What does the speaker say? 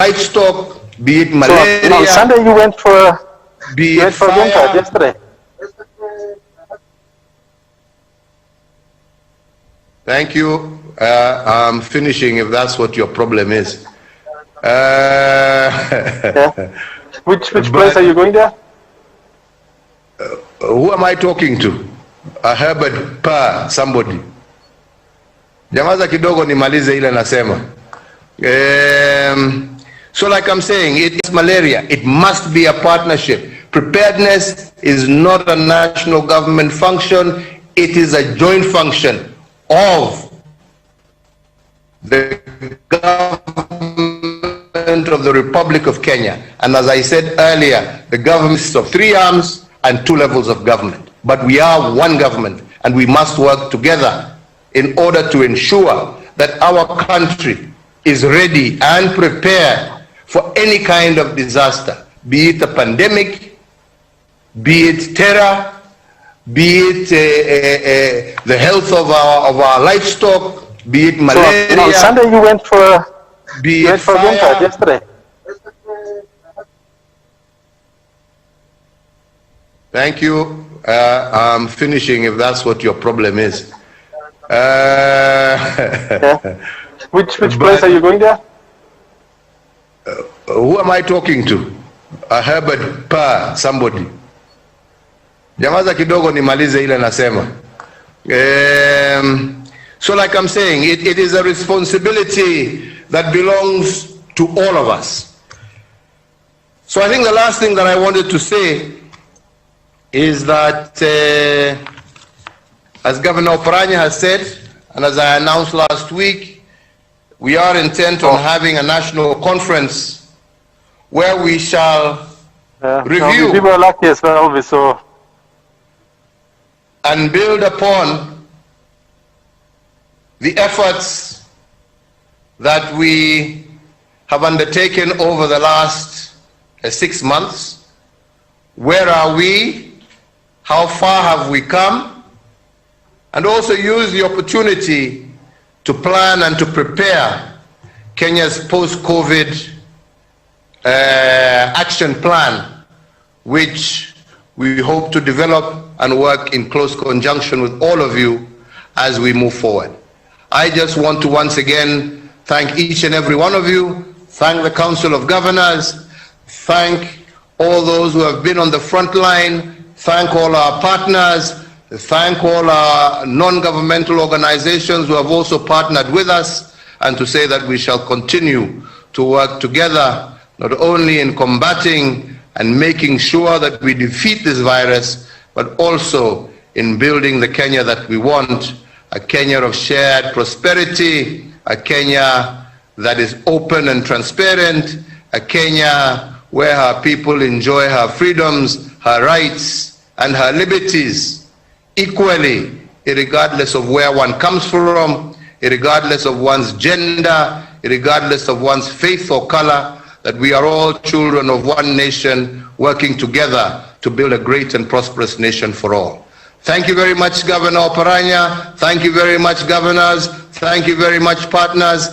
livestock, be it So malaria, on Sunday you went for be you it went for fire. Gumpa yesterday. Thank you. I'm finishing if that's what your problem is. Yeah. Which place are you going there? Who am I talking to? Herbert Pa somebody. Nyamaza kidogo nimalize ile nasema. So like I'm saying, it is malaria. It must be a partnership. Preparedness is not a national government function. It is a joint function of the government of the Republic of Kenya. And as I said earlier, the government is of 3 arms and 2 levels of government. But we are one government, and we must work together in order to ensure that our country is ready and prepared for any kind of disaster, be it a pandemic, be it terror, be it the health of our livestock, be it malaria. So on Sunday you went for fire. yesterday. Thank you. I'm finishing if that's what your problem is. Yeah. Which place are you going there? Who am I talking to? Herbert Pa somebody. Nyamaza kidogo nimalize ile nasema. So like I'm saying, it is a responsibility that belongs to all of us. So I think the last thing that I wanted to say is that, as Governor Oparanya has said, and as I announced last week, we are intent on having a national conference where we shall review we were lucky as well, we saw, and build upon the efforts that we have undertaken over the last 6 months. Where are we? How far have we come? And also use the opportunity to plan and to prepare Kenya's post-COVID action plan, which we hope to develop and work in close conjunction with all of you as we move forward. I just want to once again thank each and every one of you, thank the Council of Governors, thank all those who have been on the front line, thank all our partners, thank all our non-governmental organizations who have also partnered with us, and to say that we shall continue to work together, not only in combating and making sure that we defeat this virus, but also in building the Kenya that we want, a Kenya of shared prosperity, a Kenya that is open and transparent, a Kenya where her people enjoy her freedoms, her rights, and her liberties equally, regardless of where one comes from, regardless of one's gender, regardless of one's faith or color, that we are all children of one nation working together to build a great and prosperous nation for all. Thank you very much, Governor Oparanya. Thank you very much, governors. Thank you very much, partners.